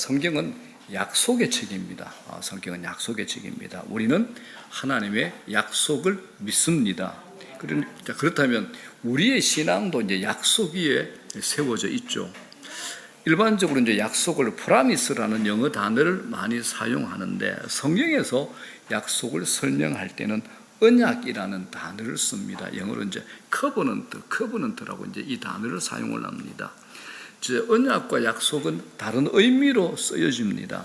성경은 약속의 책입니다. 성경은 약속의 책입니다. 우리는 하나님의 약속을 믿습니다. 그렇다면 우리의 신앙도 이제 약속 위에 세워져 있죠. 일반적으로 이제 약속을 프라미스라는 영어 단어를 많이 사용하는데 성경에서 약속을 설명할 때는 언약이라는 단어를 씁니다. 영어로 이제 커버넌트라고 이제 이 단어를 사용을 합니다. 언약과 약속은 다른 의미로 쓰여집니다.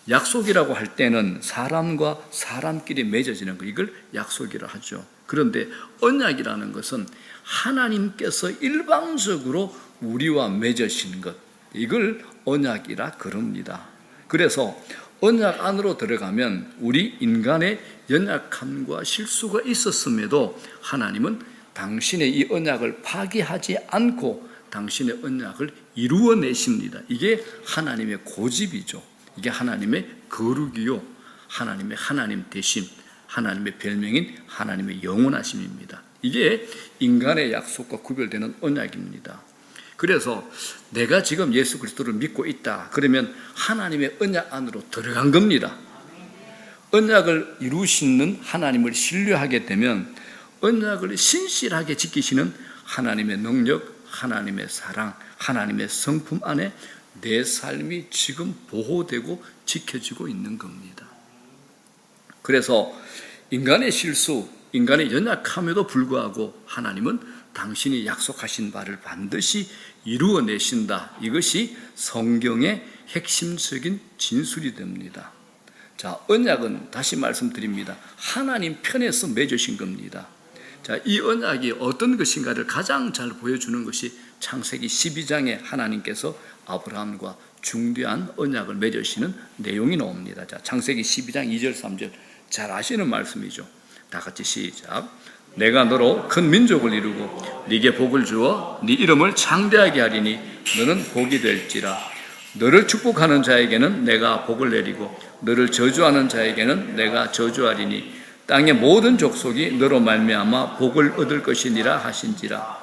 약속이라고 할 때는 사람과 사람끼리 맺어지는 거, 이걸 약속이라 하죠. 그런데 언약이라는 것은 하나님께서 일방적으로 우리와 맺으신 것, 이걸 언약이라 그럽니다. 그래서 언약 안으로 들어가면 우리 인간의 연약함과 실수가 있었음에도 하나님은 당신의 이 언약을 파기하지 않고 당신의 언약을 이루어내십니다. 이게 하나님의 고집이죠. 이게 하나님의 거룩이요, 하나님의 하나님 되심, 하나님의 별명인 하나님의 영원하심입니다. 이게 인간의 약속과 구별되는 언약입니다. 그래서 내가 지금 예수 그리스도를 믿고 있다 그러면 하나님의 언약 안으로 들어간 겁니다. 언약을 이루시는 하나님을 신뢰하게 되면 언약을 신실하게 지키시는 하나님의 능력, 하나님의 사랑, 하나님의 성품 안에 내 삶이 지금 보호되고 지켜지고 있는 겁니다. 그래서 인간의 실수, 인간의 연약함에도 불구하고 하나님은 당신이 약속하신 바를 반드시 이루어내신다. 이것이 성경의 핵심적인 진술이 됩니다. 자, 언약은 다시 말씀드립니다. 하나님 편에서 맺으신 겁니다. 자, 이 언약이 어떤 것인가를 가장 잘 보여주는 것이 창세기 12장에 하나님께서 아브라함과 중대한 언약을 맺으시는 내용이 나옵니다. 자, 창세기 12장 2절 3절 잘 아시는 말씀이죠. 다 같이 시작. 내가 너로 큰 민족을 이루고 네게 복을 주어 네 이름을 창대하게 하리니 너는 복이 될지라. 너를 축복하는 자에게는 내가 복을 내리고 너를 저주하는 자에게는 내가 저주하리니 땅의 모든 족속이 너로 말미암아 복을 얻을 것이니라 하신지라.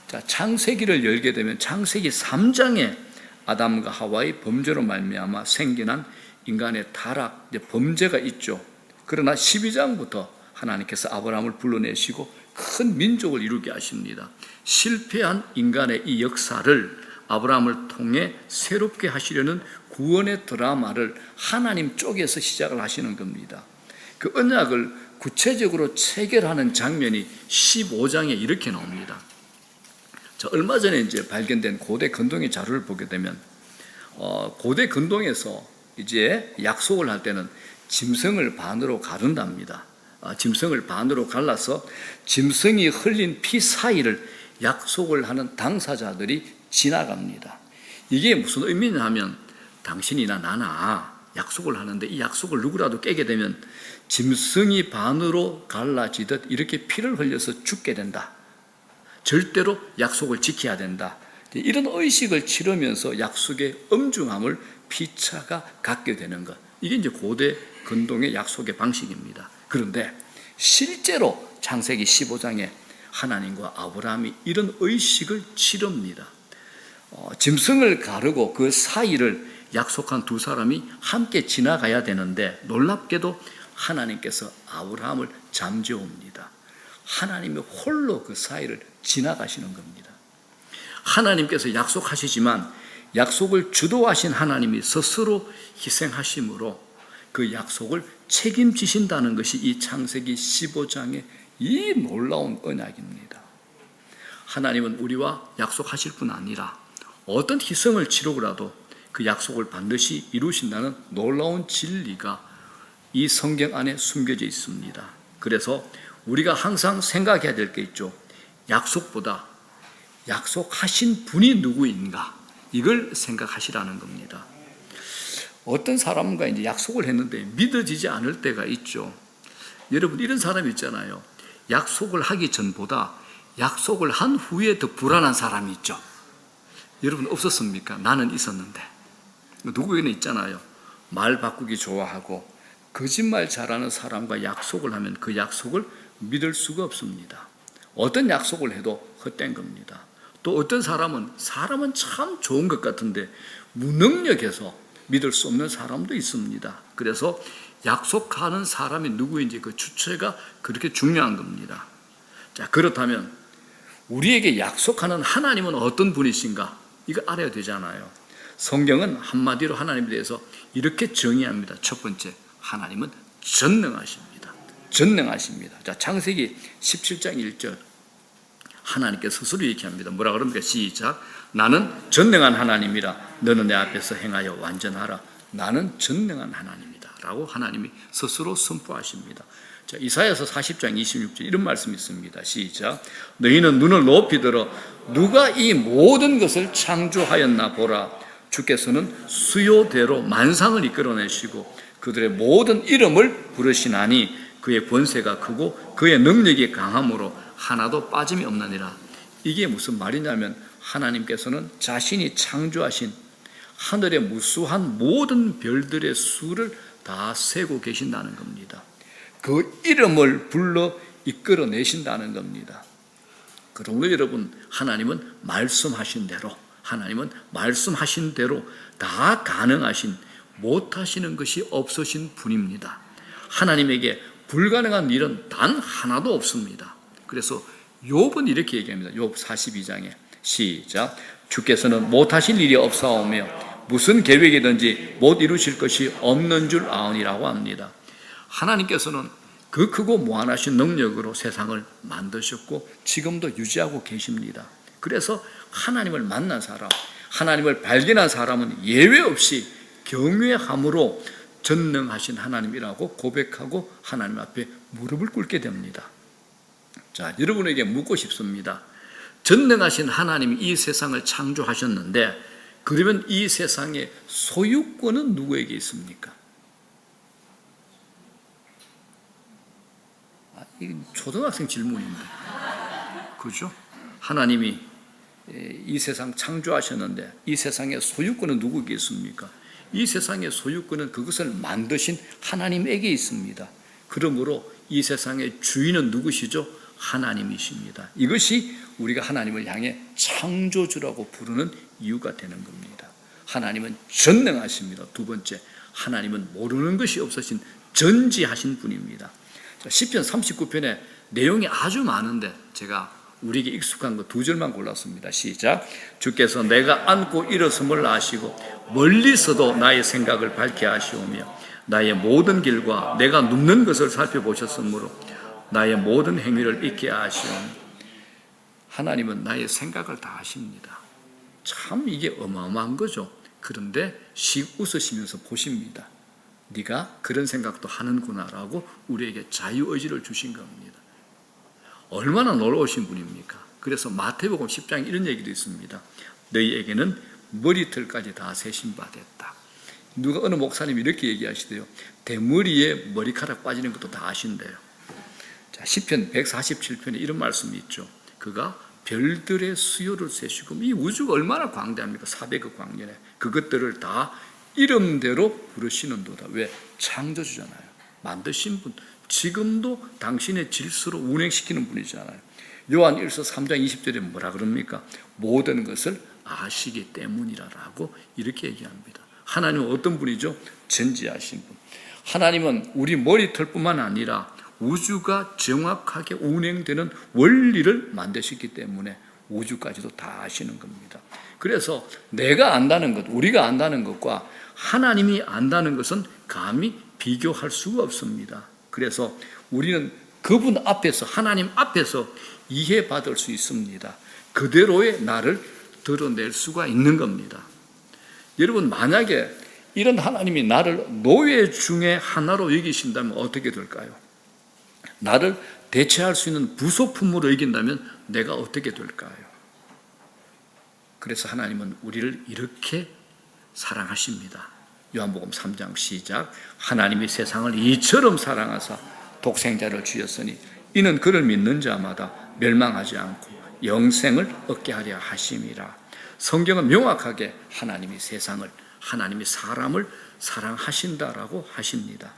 자, 창세기를 열게 되면 창세기 3장에 아담과 하와의 범죄로 말미암아 생겨난 인간의 타락, 범죄가 있죠. 그러나 12장부터 하나님께서 아브라함을 불러내시고 큰 민족을 이루게 하십니다. 실패한 인간의 이 역사를 아브라함을 통해 새롭게 하시려는 구원의 드라마를 하나님 쪽에서 시작을 하시는 겁니다. 그 언약을 구체적으로 체결하는 장면이 15장에 이렇게 나옵니다. 자, 얼마 전에 이제 발견된 고대 근동의 자료를 보게 되면 고대 근동에서 이제 약속을 할 때는 짐승을 반으로 가른답니다. 짐승을 반으로 갈라서 짐승이 흘린 피 사이를 약속을 하는 당사자들이 지나갑니다. 이게 무슨 의미냐 하면 당신이나 나나 약속을 하는데 이 약속을 누구라도 깨게 되면 짐승이 반으로 갈라지듯 이렇게 피를 흘려서 죽게 된다. 절대로 약속을 지켜야 된다. 이런 의식을 치르면서 약속의 엄중함을 피차가 갖게 되는 것. 이게 이제 고대 근동의 약속의 방식입니다. 그런데 실제로 창세기 15장에 하나님과 아브라함이 이런 의식을 치릅니다. 짐승을 가르고 그 사이를 약속한 두 사람이 함께 지나가야 되는데 놀랍게도 하나님께서 아브라함을 잠재웁니다. 하나님이 홀로 그 사이를 지나가시는 겁니다. 하나님께서 약속하시지만 약속을 주도하신 하나님이 스스로 희생하심으로 그 약속을 책임지신다는 것이 이 창세기 15장의 이 놀라운 언약입니다. 하나님은 우리와 약속하실 뿐 아니라 어떤 희생을 치르고라도 그 약속을 반드시 이루신다는 놀라운 진리가 이 성경 안에 숨겨져 있습니다. 그래서 우리가 항상 생각해야 될 게 있죠. 약속보다 약속하신 분이 누구인가, 이걸 생각하시라는 겁니다. 어떤 사람과 이제 약속을 했는데 믿어지지 않을 때가 있죠. 여러분, 이런 사람이 있잖아요. 약속을 하기 전보다 약속을 한 후에 더 불안한 사람이 있죠. 여러분 없었습니까? 나는 있었는데. 누구에는 있잖아요. 말 바꾸기 좋아하고 거짓말 잘하는 사람과 약속을 하면 그 약속을 믿을 수가 없습니다. 어떤 약속을 해도 헛된 겁니다. 또 어떤 사람은 참 좋은 것 같은데 무능력해서 믿을 수 없는 사람도 있습니다. 그래서 약속하는 사람이 누구인지 그 주체가 그렇게 중요한 겁니다. 자, 그렇다면 우리에게 약속하는 하나님은 어떤 분이신가? 이거 알아야 되잖아요. 성경은 한마디로 하나님에 대해서 이렇게 정의합니다. 첫 번째, 하나님은 전능하십니다. 전능하십니다. 자, 창세기 17장 1절 하나님께서 스스로 얘기합니다. 뭐라 그럽니까? 시작. 나는 전능한 하나님이라 너는 내 앞에서 행하여 완전하라. 나는 전능한 하나님이다 라고 하나님이 스스로 선포하십니다. 자, 이사야서 40장 26절 이런 말씀이 있습니다. 시작. 너희는 눈을 높이 들어 누가 이 모든 것을 창조하였나 보라. 주께서는 수요대로 만상을 이끌어내시고 그들의 모든 이름을 부르시나니 그의 권세가 크고 그의 능력이 강함으로 하나도 빠짐이 없느니라. 이게 무슨 말이냐면 하나님께서는 자신이 창조하신 하늘의 무수한 모든 별들의 수를 다 세고 계신다는 겁니다. 그 이름을 불러 이끌어내신다는 겁니다. 그러므로 여러분, 하나님은 말씀하신 대로 다 가능하신, 못하시는 것이 없으신 분입니다. 하나님에게 불가능한 일은 단 하나도 없습니다. 그래서 욥은 이렇게 얘기합니다. 욥 42장에 시작. 주께서는 못하실 일이 없사오며 무슨 계획이든지 못 이루실 것이 없는 줄 아오니라고 합니다. 하나님께서는 그 크고 무한하신 능력으로 세상을 만드셨고 지금도 유지하고 계십니다. 그래서 하나님을 만난 사람, 하나님을 발견한 사람은 예외 없이 경외함으로 전능하신 하나님이라고 고백하고 하나님 앞에 무릎을 꿇게 됩니다. 자, 여러분에게 묻고 싶습니다. 전능하신 하나님이 이 세상을 창조하셨는데 그러면 이 세상의 소유권은 누구에게 있습니까? 이건 초등학생 질문인데, 그죠? 하나님이 이 세상 창조하셨는데 이 세상의 소유권은 누구에게 있습니까? 이 세상의 소유권은 그것을 만드신 하나님에게 있습니다. 그러므로 이 세상의 주인은 누구시죠? 하나님이십니다. 이것이 우리가 하나님을 향해 창조주라고 부르는 이유가 되는 겁니다. 하나님은 전능하십니다. 두 번째, 하나님은 모르는 것이 없으신 전지하신 분입니다. 시편 39편에 내용이 아주 많은데 제가 우리에게 익숙한 거 두 절만 골랐습니다. 시작. 주께서 내가 앉고 일어섬을 아시고 멀리서도 나의 생각을 밝게 하시오며 나의 모든 길과 내가 눕는 것을 살펴보셨으므로 나의 모든 행위를 잊게 하시오며. 하나님은 나의 생각을 다 아십니다. 참 이게 어마어마한 거죠. 그런데 웃으시면서 보십니다. 네가 그런 생각도 하는구나 라고 우리에게 자유의지를 주신 겁니다. 얼마나 놀라우신 분입니까? 그래서 마태복음 10장에 이런 얘기도 있습니다. 너희에게는 머리털까지 다 세신 바 됐다. 누가 어느 목사님이 이렇게 얘기하시대요. 대머리에 머리카락 빠지는 것도 다 아신대요. 자, 시편 147편에 이런 말씀이 있죠. 그가 별들의 수요를 세시고, 이 우주가 얼마나 광대합니까? 400억 광년에 그것들을 다 이름대로 부르시는도다. 왜? 창조주잖아요. 만드신 분, 지금도 당신의 질서로 운행시키는 분이잖아요. 요한 1서 3장 20절에 뭐라 그럽니까? 모든 것을 아시기 때문이라고 이렇게 얘기합니다. 하나님은 어떤 분이죠? 전지하신 분. 하나님은 우리 머리털뿐만 아니라 우주가 정확하게 운행되는 원리를 만드셨기 때문에 우주까지도 다 아시는 겁니다. 그래서 내가 안다는 것, 우리가 안다는 것과 하나님이 안다는 것은 감히 비교할 수가 없습니다. 그래서 우리는 그분 앞에서, 하나님 앞에서 이해받을 수 있습니다. 그대로의 나를 드러낼 수가 있는 겁니다. 여러분, 만약에 이런 하나님이 나를 노예 중에 하나로 여기신다면 어떻게 될까요? 나를 대체할 수 있는 부속품으로 여긴다면 내가 어떻게 될까요? 그래서 하나님은 우리를 이렇게 사랑하십니다. 요한복음 3장 시작. 하나님이 세상을 이처럼 사랑하사 독생자를 주셨으니 이는 그를 믿는 자마다 멸망하지 않고 영생을 얻게 하려 하심이라. 성경은 명확하게 하나님이 세상을, 하나님이 사람을 사랑하신다라고 하십니다.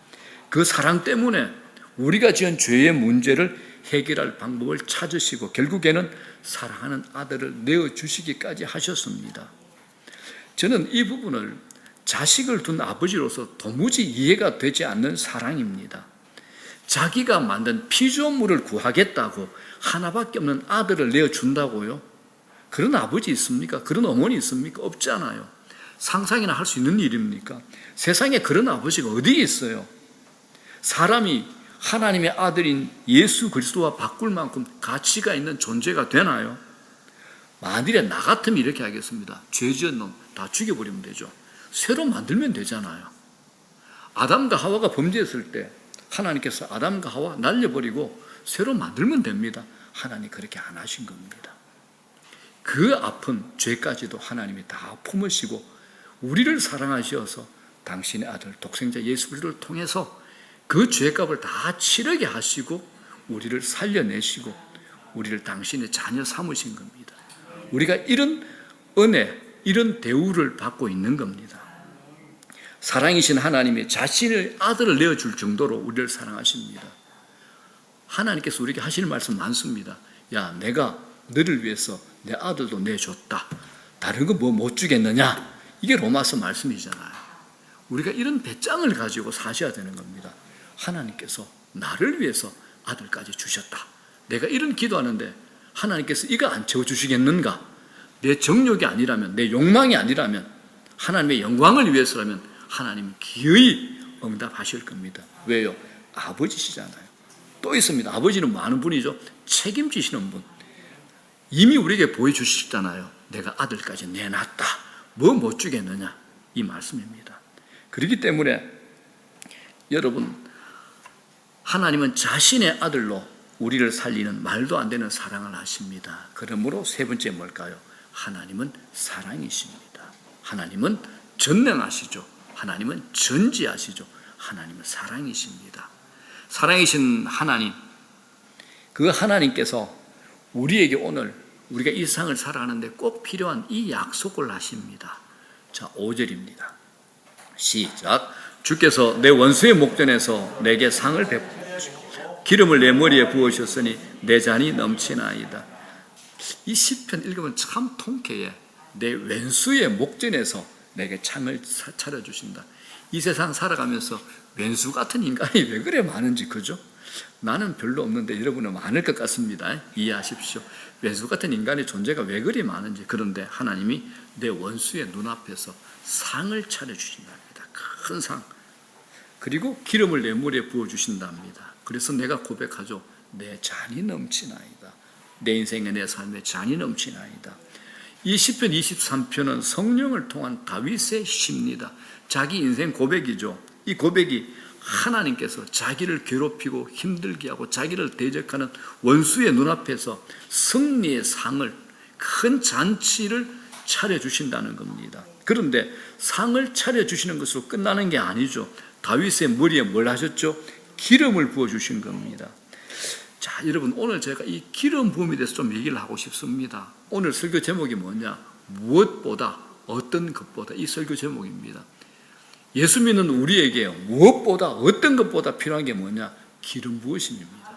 그 사랑 때문에 우리가 지은 죄의 문제를 해결할 방법을 찾으시고 결국에는 사랑하는 아들을 내어주시기까지 하셨습니다. 저는 이 부분을 자식을 둔 아버지로서 도무지 이해가 되지 않는 사랑입니다. 자기가 만든 피조물을 구하겠다고 하나밖에 없는 아들을 내어준다고요? 그런 아버지 있습니까? 그런 어머니 있습니까? 없잖아요. 상상이나 할 수 있는 일입니까? 세상에 그런 아버지가 어디 있어요? 사람이 하나님의 아들인 예수 그리스도와 바꿀 만큼 가치가 있는 존재가 되나요? 만일에 나 같으면 이렇게 하겠습니다. 죄 지은 놈 다 죽여버리면 되죠. 새로 만들면 되잖아요. 아담과 하와가 범죄했을 때 하나님께서 아담과 하와 날려버리고 새로 만들면 됩니다. 하나님 그렇게 안 하신 겁니다. 그 아픈 죄까지도 하나님이 다 품으시고 우리를 사랑하셔서 당신의 아들 독생자 예수 그리스도를 통해서 그 죄값을 다 치르게 하시고 우리를 살려내시고 우리를 당신의 자녀 삼으신 겁니다. 우리가 이런 은혜, 이런 대우를 받고 있는 겁니다. 사랑이신 하나님이 자신의 아들을 내어줄 정도로 우리를 사랑하십니다. 하나님께서 우리에게 하시는 말씀 많습니다. 야, 내가 너를 위해서 내 아들도 내줬다. 다른 거 뭐 못 주겠느냐? 이게 로마서 말씀이잖아요. 우리가 이런 배짱을 가지고 사셔야 되는 겁니다. 하나님께서 나를 위해서 아들까지 주셨다. 내가 이런 기도하는데 하나님께서 이거 안 채워주시겠는가? 내 정욕이 아니라면, 내 욕망이 아니라면, 하나님의 영광을 위해서라면 하나님은 기어이 응답하실 겁니다. 왜요? 아버지시잖아요. 또 있습니다. 아버지는 많은 분이죠. 책임지시는 분. 이미 우리에게 보여주시잖아요. 내가 아들까지 내놨다. 뭐 못 주겠느냐? 이 말씀입니다. 그렇기 때문에 여러분, 하나님은 자신의 아들로 우리를 살리는 말도 안 되는 사랑을 하십니다. 그러므로 세 번째 뭘까요? 하나님은 사랑이십니다. 하나님은 전능하시죠. 하나님은 전지하시죠. 하나님은 사랑이십니다. 사랑이신 하나님, 그 하나님께서 우리에게 오늘 우리가 이 세상을 살아가는데 꼭 필요한 이 약속을 하십니다. 자, 5절입니다. 시작. 주께서 내 원수의 목전에서 내게 상을 베푸시고 기름을 내 머리에 부으셨으니 내 잔이 넘치나이다. 이 시편 읽으면 참 통쾌해. 내 왼수의 목전에서 내게 창을 차려주신다. 이 세상 살아가면서 왼수 같은 인간이 왜 그래 많은지, 그죠? 나는 별로 없는데 여러분은 많을 것 같습니다. 이해하십시오. 왼수 같은 인간의 존재가 왜 그리 많은지. 그런데 하나님이 내 원수의 눈앞에서 상을 차려주신답니다. 큰 상. 그리고 기름을 내 머리에 부어주신답니다. 그래서 내가 고백하죠. 내 잔이 넘치나이다. 내 인생의 내 삶에 잔이 넘치나이다. 이 시편 23편은 성령을 통한 다윗의 시입니다. 자기 인생 고백이죠. 이 고백이 하나님께서 자기를 괴롭히고 힘들게 하고 자기를 대적하는 원수의 눈앞에서 승리의 상을, 큰 잔치를 차려주신다는 겁니다. 그런데 상을 차려주시는 것으로 끝나는 게 아니죠. 다윗의 머리에 뭘 하셨죠? 기름을 부어주신 겁니다. 자, 여러분, 오늘 제가 이 기름 부음에 대해서 좀 얘기를 하고 싶습니다. 오늘 설교 제목이 뭐냐? 무엇보다, 어떤 것보다, 이 설교 제목입니다. 예수 믿는 우리에게 무엇보다, 어떤 것보다 필요한 게 뭐냐? 기름 부으심입니다.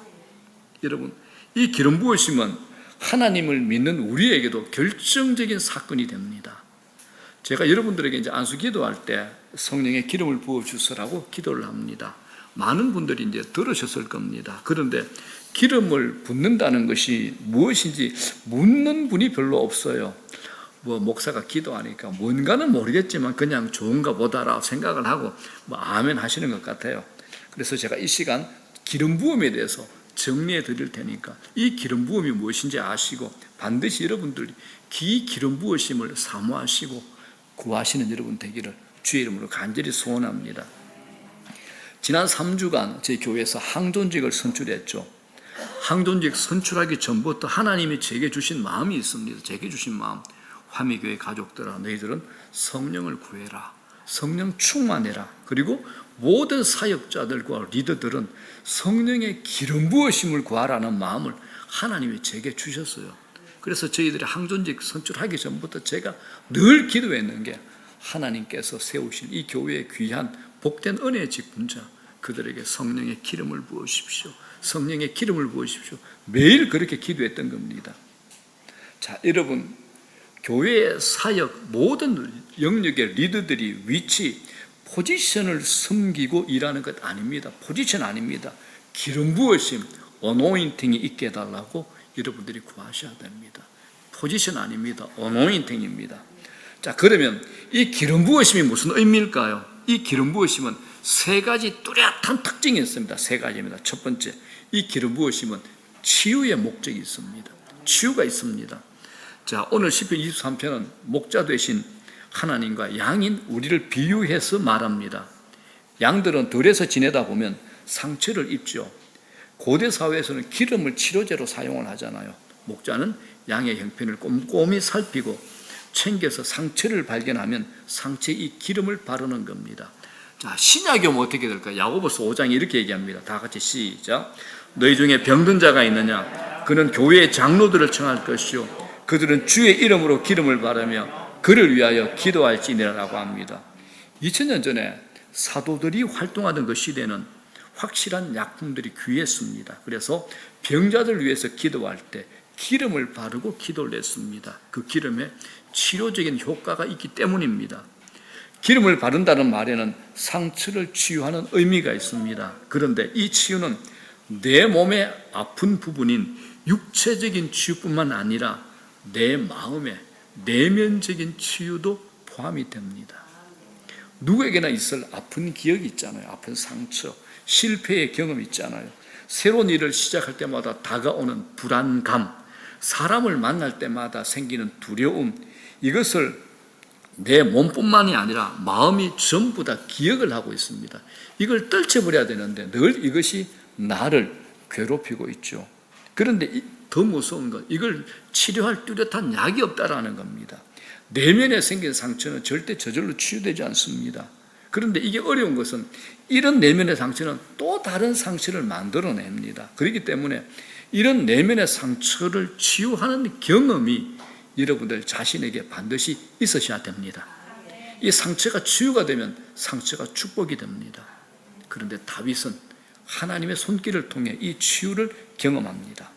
여러분, 이 기름 부으심은 하나님을 믿는 우리에게도 결정적인 사건이 됩니다. 제가 여러분들에게 이제 안수 기도할 때 성령의 기름을 부어주시라고 기도를 합니다. 많은 분들이 이제 들으셨을 겁니다. 그런데 기름을 붓는다는 것이 무엇인지 묻는 분이 별로 없어요. 뭐 목사가 기도하니까 뭔가는 모르겠지만 그냥 좋은가 보다라고 생각을 하고 뭐 아멘 하시는 것 같아요. 그래서 제가 이 시간 기름 부음에 대해서 정리해 드릴 테니까 이 기름 부음이 무엇인지 아시고 반드시 여러분들이 기름 부으심을 사모하시고 구하시는 여러분 되기를 주의 이름으로 간절히 소원합니다. 지난 3주간 저희 교회에서 항존직을 선출했죠. 항존직 선출하기 전부터 하나님이 제게 주신 마음이 있습니다. 제게 주신 마음. 화미교회 가족들아, 너희들은 성령을 구해라. 성령 충만해라. 그리고 모든 사역자들과 리더들은 성령의 기름 부으심을 구하라는 마음을 하나님이 제게 주셨어요. 그래서 저희들이 항존직 선출하기 전부터 제가 늘 기도했는 게 하나님께서 세우신 이 교회의 귀한 복된 은혜의 직분자, 그들에게 성령의 기름을 부으십시오. 성령의 기름을 부으십시오. 매일 그렇게 기도했던 겁니다. 자, 여러분, 교회의 사역, 모든 영역의 리더들이 위치, 포지션을 섬기고 일하는 것 아닙니다. 포지션 아닙니다. 기름 부으심, 어노인팅이 있게 해달라고 여러분들이 구하셔야 됩니다. 포지션 아닙니다. 어노인팅입니다. 자, 그러면 이 기름 부으심이 무슨 의미일까요? 이 기름 부으심은 세 가지 뚜렷한 특징이 있습니다. 세 가지입니다. 첫 번째, 이 기름 부으심은 치유의 목적이 있습니다. 치유가 있습니다. 자, 오늘 시편 23편은 목자 되신 하나님과 양인 우리를 비유해서 말합니다. 양들은 들에서 지내다 보면 상처를 입죠. 고대 사회에서는 기름을 치료제로 사용을 하잖아요. 목자는 양의 형편을 꼼꼼히 살피고 챙겨서 상처를 발견하면 상처에 이 기름을 바르는 겁니다. 자, 신약이 오면 어떻게 될까요? 야고보서 5장에 이렇게 얘기합니다. 다 같이 시작. 너희 중에 병든 자가 있느냐? 그는 교회의 장로들을 청할 것이요 그들은 주의 이름으로 기름을 바르며 그를 위하여 기도할지니라라고 합니다. 2000년 전에 사도들이 활동하던 그 시대는 확실한 약품들이 귀했습니다. 그래서 병자들 위해서 기도할 때 기름을 바르고 기도를 했습니다. 그 기름에 치료적인 효과가 있기 때문입니다. 기름을 바른다는 말에는 상처를 치유하는 의미가 있습니다. 그런데 이 치유는 내 몸의 아픈 부분인 육체적인 치유뿐만 아니라 내 마음의 내면적인 치유도 포함이 됩니다. 누구에게나 있을 아픈 기억이 있잖아요. 아픈 상처, 실패의 경험이 있잖아요. 새로운 일을 시작할 때마다 다가오는 불안감, 사람을 만날 때마다 생기는 두려움, 이것을 내 몸뿐만이 아니라 마음이 전부 다 기억을 하고 있습니다. 이걸 떨쳐버려야 되는데 늘 이것이 나를 괴롭히고 있죠. 그런데 더 무서운 건 이걸 치료할 뚜렷한 약이 없다라는 겁니다. 내면에 생긴 상처는 절대 저절로 치유되지 않습니다. 그런데 이게 어려운 것은 이런 내면의 상처는 또 다른 상처를 만들어냅니다. 그렇기 때문에 이런 내면의 상처를 치유하는 경험이 여러분들 자신에게 반드시 있으셔야 됩니다. 이 상처가 치유가 되면 상처가 축복이 됩니다. 그런데 다윗은 하나님의 손길을 통해 이 치유를 경험합니다.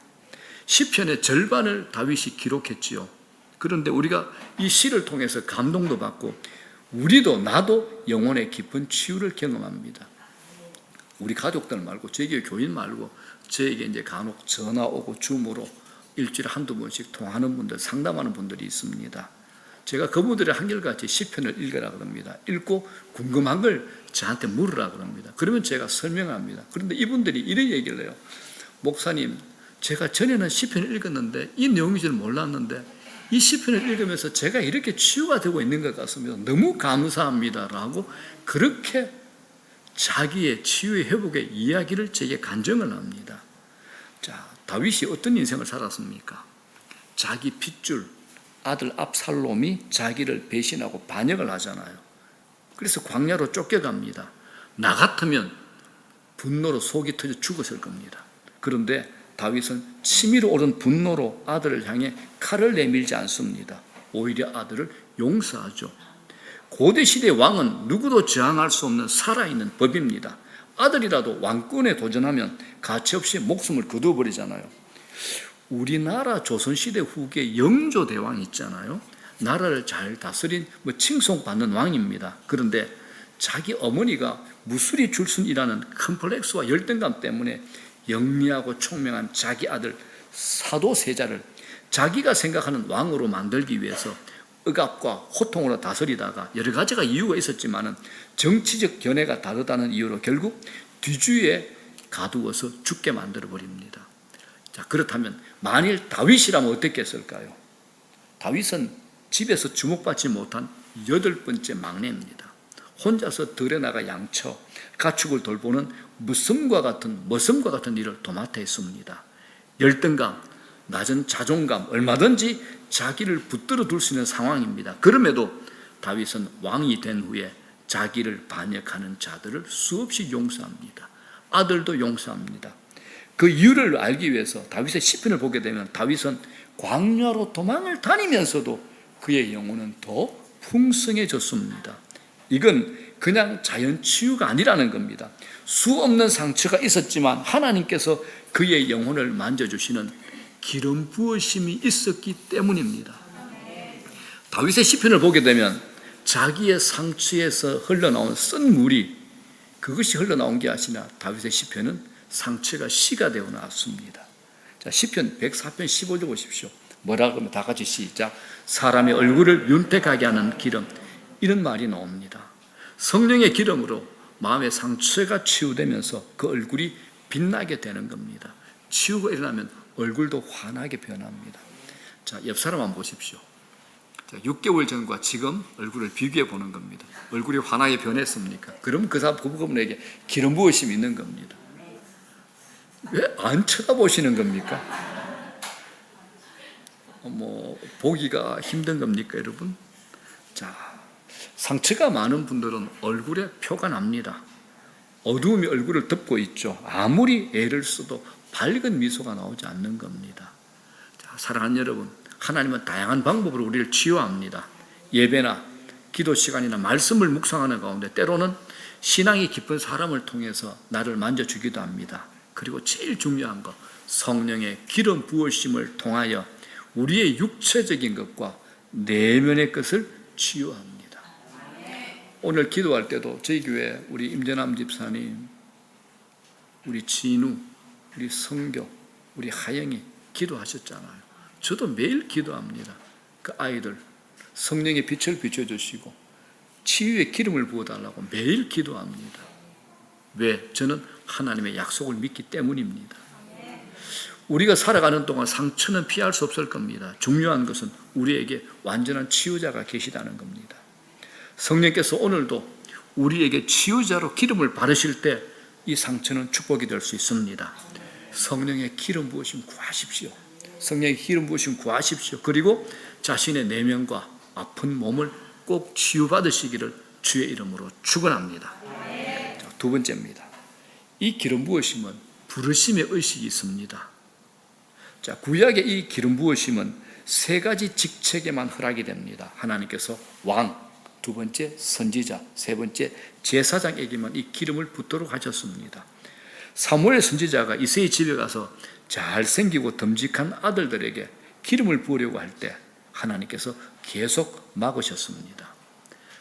시편의 절반을 다윗이 기록했지요. 그런데 우리가 이 시를 통해서 감동도 받고 우리도 나도 영혼의 깊은 치유를 경험합니다. 우리 가족들 말고 저희 교인 말고 저에게 이제 간혹 전화 오고 줌으로 일주일에 한두 번씩 통하는 분들, 상담하는 분들이 있습니다. 제가 그분들의 한결같이 시편을 읽으라 그럽니다. 읽고 궁금한 걸 저한테 물으라 그럽니다. 그러면 제가 설명합니다. 그런데 이분들이 이런 얘기를 해요. 목사님, 제가 전에는 시편을 읽었는데 이 내용인 줄 몰랐는데 이 시편을 읽으면서 제가 이렇게 치유가 되고 있는 것 같습니다. 너무 감사합니다라고 그렇게 자기의 치유의 회복의 이야기를 제게 간증을 합니다. 자, 다윗이 어떤 인생을 살았습니까? 자기 핏줄 아들 압살롬이 자기를 배신하고 반역을 하잖아요. 그래서 광야로 쫓겨갑니다. 나 같으면 분노로 속이 터져 죽었을 겁니다. 그런데 다윗은 치밀어 오른 분노로 아들을 향해 칼을 내밀지 않습니다. 오히려 아들을 용서하죠. 고대 시대 왕은 누구도 저항할 수 없는 살아있는 법입니다. 아들이라도 왕권에 도전하면 가차없이 목숨을 거두어버리잖아요. 우리나라 조선시대 후기에 영조대왕 있잖아요. 나라를 잘 다스린 칭송받는 왕입니다. 그런데 자기 어머니가 무술이 출신이라는 컴플렉스와 열등감 때문에 영리하고 총명한 자기 아들 사도세자를 자기가 생각하는 왕으로 만들기 위해서 억압과 호통으로 다스리다가 여러 가지가 이유가 있었지만 정치적 견해가 다르다는 이유로 결국 뒤주에 가두어서 죽게 만들어버립니다. 자, 그렇다면 만일 다윗이라면 어떻게 했을까요? 다윗은 집에서 주목받지 못한 8번째 막내입니다. 혼자서 들에 나가 양쳐 가축을 돌보는 머슴과 같은 일을 도맡아 했습니다. 열등감, 낮은 자존감, 얼마든지 자기를 붙들어 둘 수 있는 상황입니다. 그럼에도 다윗은 왕이 된 후에 자기를 반역하는 자들을 수없이 용서합니다. 아들도 용서합니다. 그 이유를 알기 위해서 다윗의 시편을 보게 되면 다윗은 광야로 도망을 다니면서도 그의 영혼은 더 풍성해졌습니다. 이건 그냥 자연 치유가 아니라는 겁니다. 수 없는 상처가 있었지만 하나님께서 그의 영혼을 만져주시는 기름 부으심이 있었기 때문입니다. 다윗의 시편을 보게 되면 자기의 상처에서 흘러나온 쓴 물이 그것이 흘러나온 게 아니라 다윗의 시편은 상처가 씨가 되어 나왔습니다. 자, 시편 104편 15절 보십시오. 뭐라 그러면 다 같이 시작. 사람의 얼굴을 윤택하게 하는 기름, 이런 말이 나옵니다. 성령의 기름으로 마음의 상처가 치유되면서 그 얼굴이 빛나게 되는 겁니다. 치유가 일어나면 얼굴도 환하게 변합니다. 자, 옆 사람 한번 보십시오. 자, 6개월 전과 지금 얼굴을 비교해 보는 겁니다. 얼굴이 환하게 변했습니까? 그럼 그 사람 그분에게 기름 부으심이 있는 겁니다. 왜 안 쳐다보시는 겁니까? 보기가 힘든 겁니까, 여러분? 자, 상처가 많은 분들은 얼굴에 표가 납니다. 어두움이 얼굴을 덮고 있죠. 아무리 애를 써도 밝은 미소가 나오지 않는 겁니다. 자, 사랑하는 여러분, 하나님은 다양한 방법으로 우리를 치유합니다. 예배나 기도 시간이나 말씀을 묵상하는 가운데 때로는 신앙이 깊은 사람을 통해서 나를 만져주기도 합니다. 그리고 제일 중요한 거, 성령의 기름 부으심을 통하여 우리의 육체적인 것과 내면의 것을 치유합니다. 오늘 기도할 때도 저희 교회 우리 임재남 집사님, 우리 진우, 우리 성교, 우리 하영이 기도하셨잖아요. 저도 매일 기도합니다. 그 아이들 성령의 빛을 비춰주시고 치유의 기름을 부어달라고 매일 기도합니다. 왜? 저는 하나님의 약속을 믿기 때문입니다. 우리가 살아가는 동안 상처는 피할 수 없을 겁니다. 중요한 것은 우리에게 완전한 치유자가 계시다는 겁니다. 성령께서 오늘도 우리에게 치유자로 기름을 바르실 때 이 상처는 축복이 될 수 있습니다. 성령의 기름 부으심 구하십시오. 성령의 기름 부으심 구하십시오. 그리고 자신의 내면과 아픈 몸을 꼭 치유받으시기를 주의 이름으로 축원합니다. 자, 두 번째입니다. 이 기름 부으심은 부르심의 의식이 있습니다. 자, 구약의 이 기름 부으심은 세 가지 직책에만 허락이 됩니다. 하나님께서 왕, 두 번째 선지자, 세 번째 제사장에게만 이 기름을 붓도록 하셨습니다. 사무엘 선지자가 이새의 집에 가서 잘생기고 듬직한 아들들에게 기름을 부으려고 할 때 하나님께서 계속 막으셨습니다.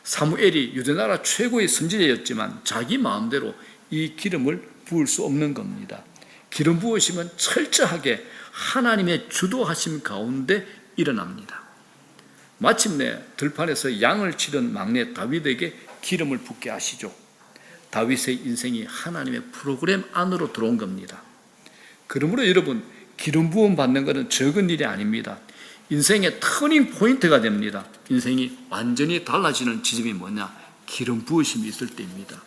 사무엘이 유대나라 최고의 선지자였지만 자기 마음대로 이 기름을 부을 수 없는 겁니다. 기름 부으심은 철저하게 하나님의 주도하심 가운데 일어납니다. 마침내 들판에서 양을 치던 막내 다윗에게 기름을 붓게 하시죠. 다윗의 인생이 하나님의 프로그램 안으로 들어온 겁니다. 그러므로 여러분, 기름 부음 받는 것은 적은 일이 아닙니다. 인생의 터닝 포인트가 됩니다. 인생이 완전히 달라지는 지점이 뭐냐? 기름 부으심이 있을 때입니다.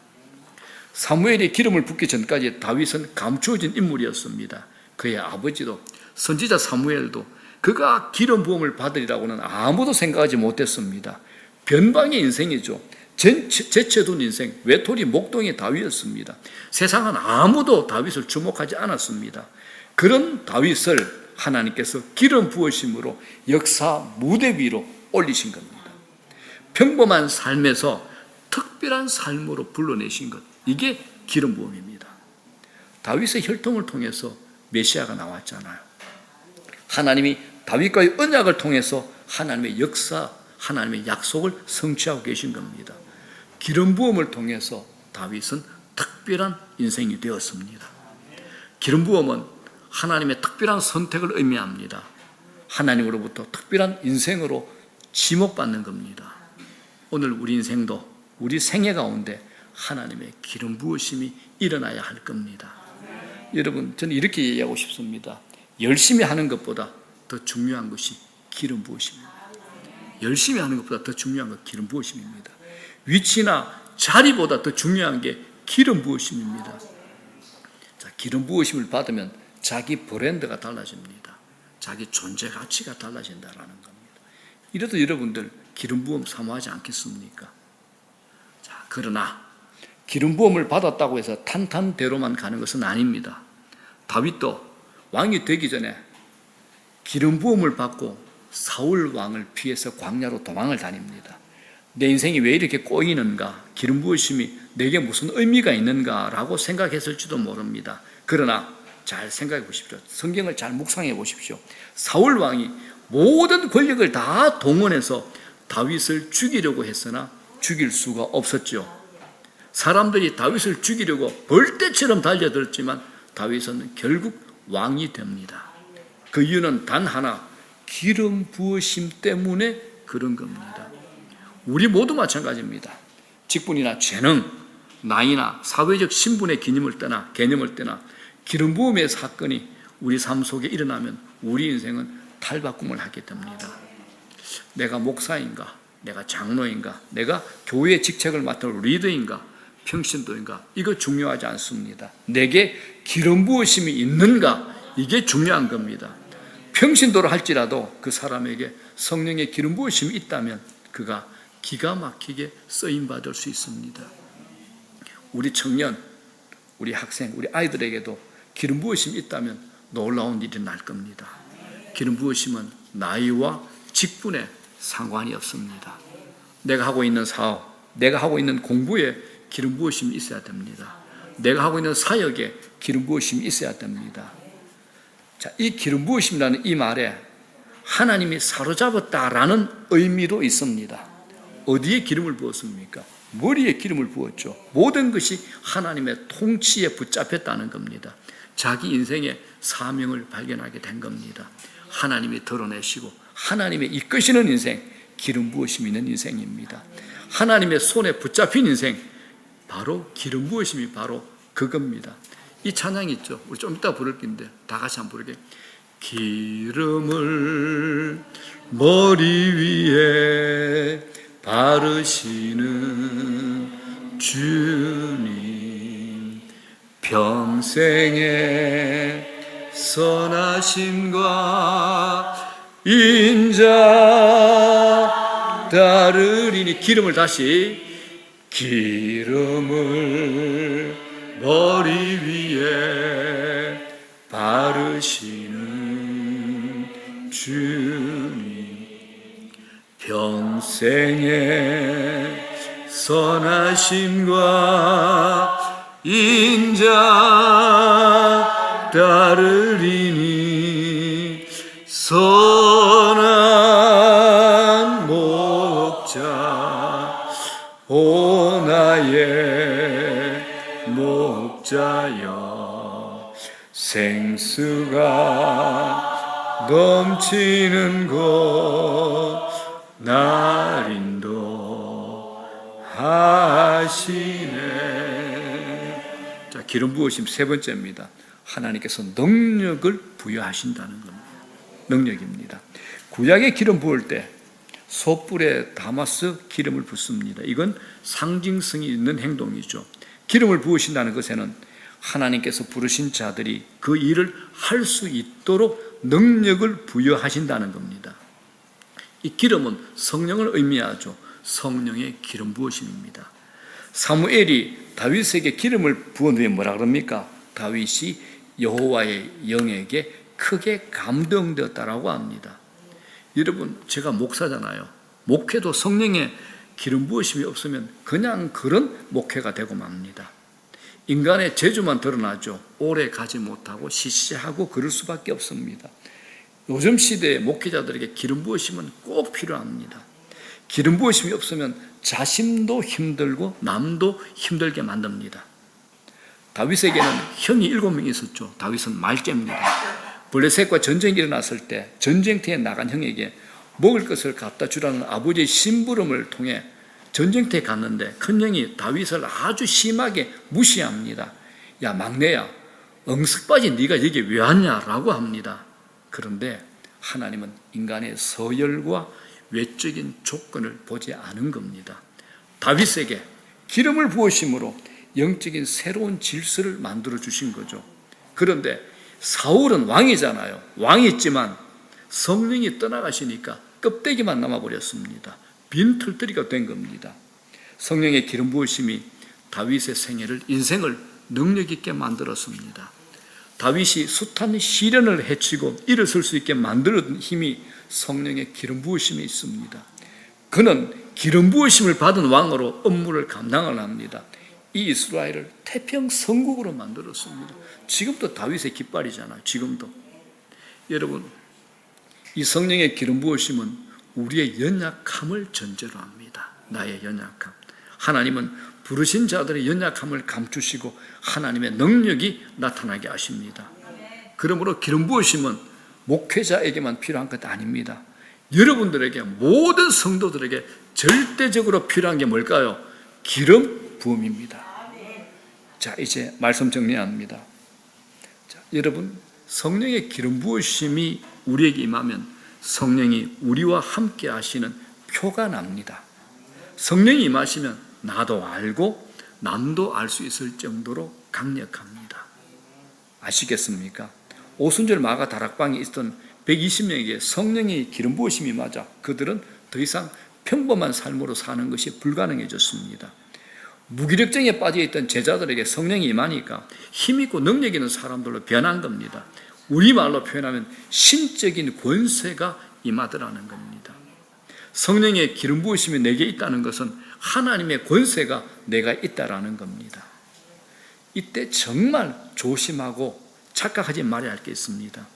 사무엘이 기름을 붓기 전까지 다윗은 감추어진 인물이었습니다. 그의 아버지도 선지자 사무엘도 그가 기름 부음을 받으리라고는 아무도 생각하지 못했습니다. 변방의 인생이죠. 제쳐둔 인생, 외톨이 목동의 다윗이었습니다. 세상은 아무도 다윗을 주목하지 않았습니다. 그런 다윗을 하나님께서 기름 부으심으로 역사 무대 위로 올리신 겁니다. 평범한 삶에서 특별한 삶으로 불러내신 것, 이게 기름 부음입니다. 다윗의 혈통을 통해서 메시아가 나왔잖아요. 하나님이 다윗과의 언약을 통해서 하나님의 역사, 하나님의 약속을 성취하고 계신 겁니다. 기름 부음을 통해서 다윗은 특별한 인생이 되었습니다. 기름 부음은 하나님의 특별한 선택을 의미합니다. 하나님으로부터 특별한 인생으로 지목받는 겁니다. 오늘 우리 인생도 우리 생애 가운데 하나님의 기름 부으심이 일어나야 할 겁니다. 여러분, 저는 이렇게 얘기하고 싶습니다. 열심히 하는 것보다 더 중요한 것이 기름 부으심입니다. 열심히 하는 것보다 더 중요한 것 기름 부으심입니다. 위치나 자리보다 더 중요한 게 기름 부으심입니다. 자, 기름 부으심을 받으면 자기 브랜드가 달라집니다. 자기 존재 가치가 달라진다라는 겁니다. 이래도 여러분들 기름 부음 사모하지 않겠습니까? 자, 그러나 기름 부음을 받았다고 해서 탄탄대로만 가는 것은 아닙니다. 다윗도 왕이 되기 전에 기름 부음을 받고 사울 왕을 피해서 광야로 도망을 다닙니다. 내 인생이 왜 이렇게 꼬이는가? 기름 부으심이 내게 무슨 의미가 있는가라고 생각했을지도 모릅니다. 그러나 잘 생각해 보십시오. 성경을 잘 묵상해 보십시오. 사울 왕이 모든 권력을 다 동원해서 다윗을 죽이려고 했으나 죽일 수가 없었죠. 사람들이 다윗을 죽이려고 벌떼처럼 달려들었지만 다윗은 결국 왕이 됩니다. 그 이유는 단 하나, 기름 부으심 때문에 그런 겁니다. 우리 모두 마찬가지입니다. 직분이나 재능, 나이나 사회적 신분의 개념을 떠나 기름 부음의 사건이 우리 삶 속에 일어나면 우리 인생은 탈바꿈을 하게 됩니다. 내가 목사인가? 내가 장로인가? 내가 교회 직책을 맡은 리더인가? 평신도인가? 이거 중요하지 않습니다. 내게 기름 부으심이 있는가? 이게 중요한 겁니다. 평신도를 할지라도 그 사람에게 성령의 기름 부으심이 있다면 그가 기가 막히게 쓰임받을 수 있습니다. 우리 청년, 우리 학생, 우리 아이들에게도 기름 부으심이 있다면 놀라운 일이 날 겁니다. 기름 부으심은 나이와 직분에 상관이 없습니다. 내가 하고 있는 사업, 내가 하고 있는 공부에 기름 부으심이 있어야 됩니다. 내가 하고 있는 사역에 기름 부으심이 있어야 됩니다. 자, 이 기름 부으심이라는 이 말에 하나님이 사로잡았다라는 의미도 있습니다. 어디에 기름을 부었습니까? 머리에 기름을 부었죠. 모든 것이 하나님의 통치에 붙잡혔다는 겁니다. 자기 인생의 사명을 발견하게 된 겁니다. 하나님이 드러내시고 하나님의 이끄시는 인생, 기름 부으심이 있는 인생입니다. 하나님의 손에 붙잡힌 인생, 바로 기름 부으심이 바로 그겁니다. 이 찬양이 있죠. 우리 좀 이따 부를 건데 다 같이 한번 부르게. 기름을 머리 위에 바르시는 주님, 평생의 선하심과 인자 따르리니. 기름을 다시, 기름을 머리 위에 바르시는 주님, 평생의 선하심과 인자 따르리니. 선한 목자, 오 나의 목자여, 생수가 넘치는 곳 날 인도하시네. 자, 기름 부으심 세 번째입니다. 하나님께서 능력을 부여하신다는 겁니다. 능력입니다. 구약의 기름 부을 때 솥불에 담아서 기름을 붓습니다. 이건 상징성이 있는 행동이죠. 기름을 부으신다는 것에는 하나님께서 부르신 자들이 그 일을 할 수 있도록 능력을 부여하신다는 겁니다. 이 기름은 성령을 의미하죠. 성령의 기름 부으심입니다. 사무엘이 다윗에게 기름을 부은 후에 뭐라 그럽니까? 다윗이 여호와의 영에게 크게 감동되었다라고 합니다. 여러분, 제가 목사잖아요. 목회도 성령의 기름 부으심이 없으면 그냥 그런 목회가 되고 맙니다. 인간의 재주만 드러나죠. 오래 가지 못하고 시시하고 그럴 수밖에 없습니다. 요즘 시대의 목회자들에게 기름 부으심은 꼭 필요합니다. 기름 부으심이 없으면 자신도 힘들고 남도 힘들게 만듭니다. 다윗에게는 형이 7명 있었죠. 다윗은 말째입니다. 블레셋과 전쟁이 일어났을 때 전쟁터에 나간 형에게 먹을 것을 갖다 주라는 아버지의 심부름을 통해 전쟁터에 갔는데 큰형이 다윗을 아주 심하게 무시합니다. 야, 막내야, 엉석바지 네가 여기 왜 왔냐라고 합니다. 그런데 하나님은 인간의 서열과 외적인 조건을 보지 않은 겁니다. 다윗에게 기름을 부으심으로 영적인 새로운 질서를 만들어 주신 거죠. 그런데 사울은 왕이잖아요. 왕이 있지만 성령이 떠나가시니까 껍데기만 남아버렸습니다. 빈털터리가 된 겁니다. 성령의 기름 부으심이 다윗의 생애를, 인생을 능력 있게 만들었습니다. 다윗이 숱한 시련을 헤치고 일어설 수 있게 만드는 힘이 성령의 기름 부으심에 있습니다. 그는 기름 부으심을 받은 왕으로 업무를 감당을 합니다. 이 이스라엘을 태평성국으로 만들었습니다. 지금도 다윗의 깃발이잖아요. 지금도. 여러분, 이 성령의 기름 부으심은 우리의 연약함을 전제로 합니다. 나의 연약함. 하나님은 부르신 자들의 연약함을 감추시고 하나님의 능력이 나타나게 하십니다. 그러므로 기름 부으심은 목회자에게만 필요한 것 아닙니다. 여러분들에게, 모든 성도들에게 절대적으로 필요한 게 뭘까요? 기름 부음입니다. 자, 이제 말씀 정리합니다. 자, 여러분, 성령의 기름 부으심이 우리에게 임하면 성령이 우리와 함께 하시는 표가 납니다. 성령이 임하시면 나도 알고 남도 알 수 있을 정도로 강력합니다. 아시겠습니까? 오순절 마가 다락방에 있던 120명에게 성령의 기름 부으심이 맞아 그들은 더 이상 평범한 삶으로 사는 것이 불가능해졌습니다. 무기력증에 빠져있던 제자들에게 성령이 임하니까 힘있고 능력 있는 사람들로 변한 겁니다. 우리말로 표현하면 신적인 권세가 임하더라는 겁니다. 성령의 기름 부으심이 내게 있다는 것은 하나님의 권세가 내가 있다라는 겁니다. 이때 정말 조심하고 착각하지 말아야 할 게 있습니다.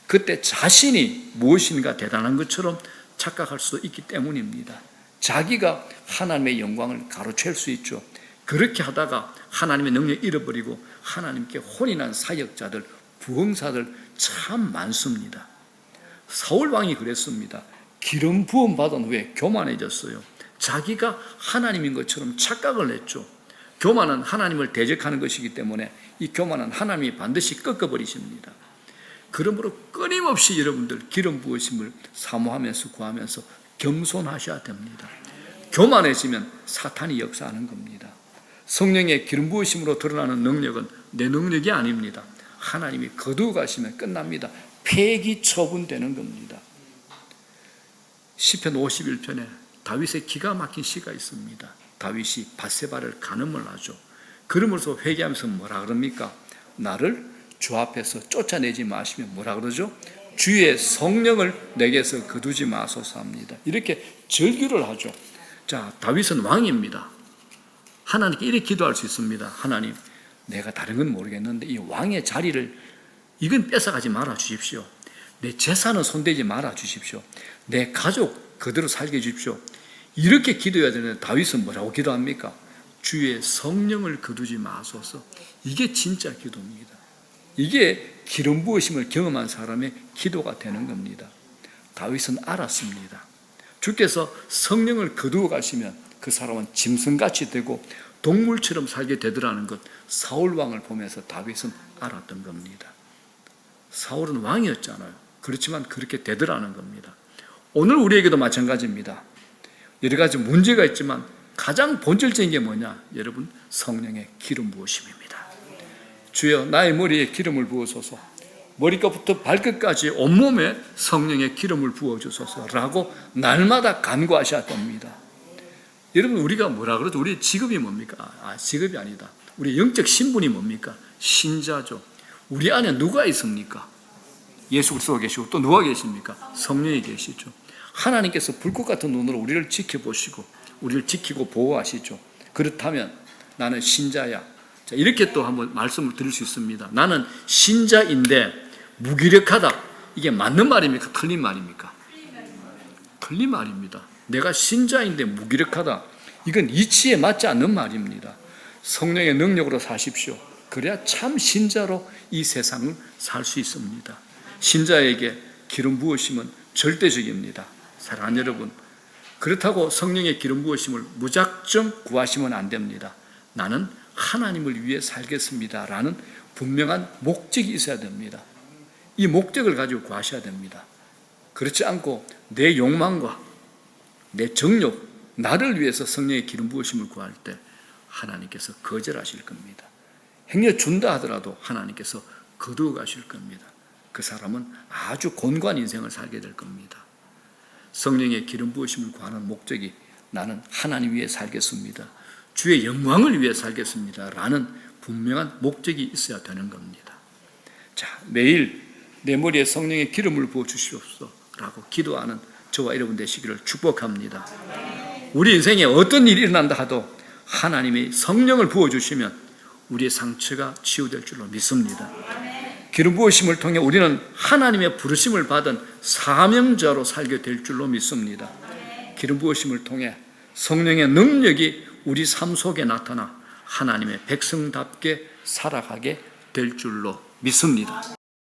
그때 자신이 무엇인가 대단한 것처럼 착각할 수도 있기 때문입니다. 자기가 하나님의 영광을 가로챌 수 있죠. 그렇게 하다가 하나님의 능력을 잃어버리고 하나님께 혼인한 사역자들, 부흥사들 참 많습니다. 사울 왕이 그랬습니다. 기름 부음 받은 후에 교만해졌어요. 자기가 하나님인 것처럼 착각을 했죠. 교만은 하나님을 대적하는 것이기 때문에 이 교만은 하나님이 반드시 꺾어버리십니다. 그러므로 끊임없이 여러분들 기름 부으심을 사모하면서 구하면서 겸손하셔야 됩니다. 교만해지면 사탄이 역사하는 겁니다. 성령의 기름 부으심으로 드러나는 능력은 내 능력이 아닙니다. 하나님이 거두어 가시면 끝납니다. 폐기 처분되는 겁니다. 시편 51편에 다윗의 기가 막힌 시가 있습니다. 다윗이 밧세바를 간음을 하죠. 그러면서 회개하면서 뭐라 그럽니까? 나를 주 앞에서 쫓아내지 마시며 뭐라 그러죠? 주의 성령을 내게서 거두지 마소서 합니다. 이렇게 절규를 하죠. 자, 다윗은 왕입니다. 하나님께 이렇게 기도할 수 있습니다. 하나님, 내가 다른 건 모르겠는데 이 왕의 자리를 이건 뺏어가지 말아 주십시오. 내 재산은 손대지 말아 주십시오. 내 가족 그대로 살게 해주십시오. 이렇게 기도해야 되는데 다윗은 뭐라고 기도합니까? 주의 성령을 거두지 마소서. 이게 진짜 기도입니다. 이게 기름 부으심을 경험한 사람의 기도가 되는 겁니다. 다윗은 알았습니다. 주께서 성령을 거두어 가시면 그 사람은 짐승같이 되고 동물처럼 살게 되더라는 것, 사울 왕을 보면서 다윗은 알았던 겁니다. 사울은 왕이었잖아요. 그렇지만 그렇게 되더라는 겁니다. 오늘 우리에게도 마찬가지입니다. 여러 가지 문제가 있지만 가장 본질적인 게 뭐냐? 여러분, 성령의 기름 부으심입니다. 주여, 나의 머리에 기름을 부어소서. 머리끝부터 발끝까지 온몸에 성령의 기름을 부어주소서라고 날마다 간구하셔야 됩니다. 여러분, 우리가 뭐라 그러죠? 우리의 직업이 뭡니까? 직업이 아니다. 우리의 영적 신분이 뭡니까? 신자죠. 우리 안에 누가 있습니까? 예수 그리스도가 계시고 또 누가 계십니까? 성령이 계시죠. 하나님께서 불꽃 같은 눈으로 우리를 지켜보시고 우리를 지키고 보호하시죠. 그렇다면 나는 신자야. 자, 이렇게 또 한번 말씀을 드릴 수 있습니다. 나는 신자인데 무기력하다. 이게 맞는 말입니까? 틀린 말입니까? 틀린 말입니다. 내가 신자인데 무기력하다. 이건 이치에 맞지 않는 말입니다. 성령의 능력으로 사십시오. 그래야 참 신자로 이 세상을 살 수 있습니다. 신자에게 기름 부으심은 절대적입니다. 사랑하는 여러분, 그렇다고 성령의 기름 부으심을 무작정 구하시면 안 됩니다. 나는 하나님을 위해 살겠습니다 라는 분명한 목적이 있어야 됩니다. 이 목적을 가지고 구하셔야 됩니다. 그렇지 않고 내 욕망과 내 정욕, 나를 위해서 성령의 기름 부으심을 구할 때 하나님께서 거절하실 겁니다. 행여 준다 하더라도 하나님께서 거두어 가실 겁니다. 그 사람은 아주 곤고한 인생을 살게 될 겁니다. 성령의 기름 부으심을 구하는 목적이 나는 하나님 위해 살겠습니다. 주의 영광을 위해 살겠습니다 라는 분명한 목적이 있어야 되는 겁니다. 자, 매일 내 머리에 성령의 기름을 부어 주시옵소서 라고 기도하는 저와 여러분 되시기를 축복합니다. 우리 인생에 어떤 일이 일어난다 하도 하나님이 성령을 부어주시면 우리의 상처가 치유될 줄로 믿습니다. 기름 부으심을 통해 우리는 하나님의 부르심을 받은 사명자로 살게 될 줄로 믿습니다. 기름 부으심을 통해 성령의 능력이 우리 삶 속에 나타나 하나님의 백성답게 살아가게 될 줄로 믿습니다.